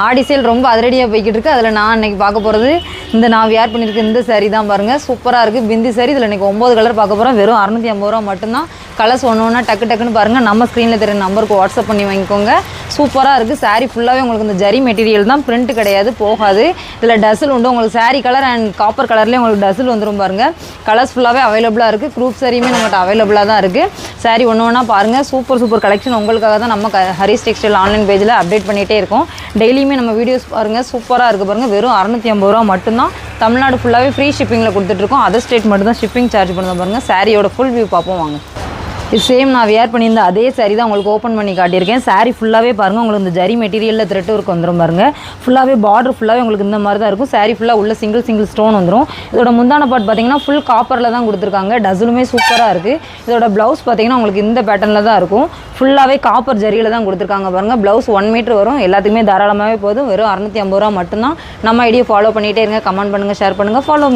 ஆடி sale ரொம்ப அதிரடியாக போய்கிட்டு இருக்குது. அதில் நான் இன்றைக்கி பார்க்க போகிறது இந்த நான் வியர் பண்ணியிருக்க இந்த சாரீ தான் பாருங்கள். சூப்பராக இருக்குது பிந்தி சாரீ. இதில் இன்றைக்கி 9 கலர் பார்க்க போகிறோம். வெறும் 650 ரூபா மட்டும்தான். கலர்ஸ் ஒன்று டக்குன்னு பாருங்கள். நம்ம ஸ்க்ரீனில் தெரியுற நம்பருக்கு வாட்ஸ்அப் பண்ணி வாங்கிக்கோங்க. சூப்பராக இருக்குது. சாரீ ஃபுல்லாகவே உங்களுக்கு இந்த ஜரி மெட்டீரியல் தான், பிரிண்ட் கிடையாது, போகாது. இதில் டசில் உண்டு. உங்களுக்கு சாரீ கலர் அண்ட் காப்பர் கலர்லேயே உங்களுக்கு டசில் வந்துடும் பாருங்கள். கலர்ஸ் ஃபுல்லாகவே அவைலபிளாக இருக்குது. குரூப் சாரியுமே நம்மகிட்ட அவைலபிளாக தான் இருக்குது. சாரீ ஒன்று பாருங்கள். சூப்பர் கலெக்ஷன் உங்களுக்காக தான் நம்ம ஹரிஸ் டெக்ஸ்டைல் ஆன்லைன் பேஜில் அப்டேட் பண்ணிகிட்டே இருக்கோம். டெய்லியுமே நம்ம வீடியோஸ் பாருங்கள். சூப்பராக இருக்குது பாருங்கள். வெறும் 650 ரூபா மட்டும்தான். தமிழ்நாடு ஃபுல்லாகவே ஃப்ரீ ஷிப்பிங்கில் கொடுத்துட்ருக்கோம். அதர் ஸ்டேட் மட்டும் தான் ஷிப்பிங் சார்ஜ் பண்ணுறோம் பாருங்கள். சாரியோட ஃபுல் வியூ பார்ப்போம் வாங்க. இது சேம் நான் வியர் பண்ணியிருந்த அதே சாரீ தான் உங்களுக்கு ஓப்பன் பண்ணி காட்டியிருக்கேன். சாரீ ஃபுல்லாகவே பாருங்கள். உங்களுக்கு இந்த ஜரி மெட்டீரியலில் த்ரெட் ஒர்க் வந்துடும் பாருங்கள். ஃபுல்லாகவே பார்டர் ஃபுல்லாகவே உங்களுக்கு இந்த மாதிரி தான் இருக்கும். சாரீ ஃபுல்லாக உள்ள சிங்கிள் ஸ்டோன் வந்துடும். இதோட முந்தான பார்ட் பார்த்தீங்கன்னா ஃபுல் காப்பரில் தான் கொடுத்துருக்காங்க. டசலுமே சூப்பராக இருக்குது. இதோட ப்ளவுஸ் பார்த்தீங்கன்னா உங்களுக்கு இந்த பேட்டர்னில் தான் இருக்கும். ஃபுல்லாகவே காப்பர் ஜரியில் தான் கொடுத்துருக்காங்க பாருங்கள். ப்ளவுஸ் 1 மீட்டர் வரும். எல்லாத்துக்குமே தாராளமாகவே போதும். வெறும் 650 ரூபா மட்டும்தான். நம்ம ஐடியா ஃபாலோ பண்ணிகிட்டே இருங்க. கமெண்ட் பண்ணுங்கள், ஷேர் பண்ணுங்கள், ஃபாலோ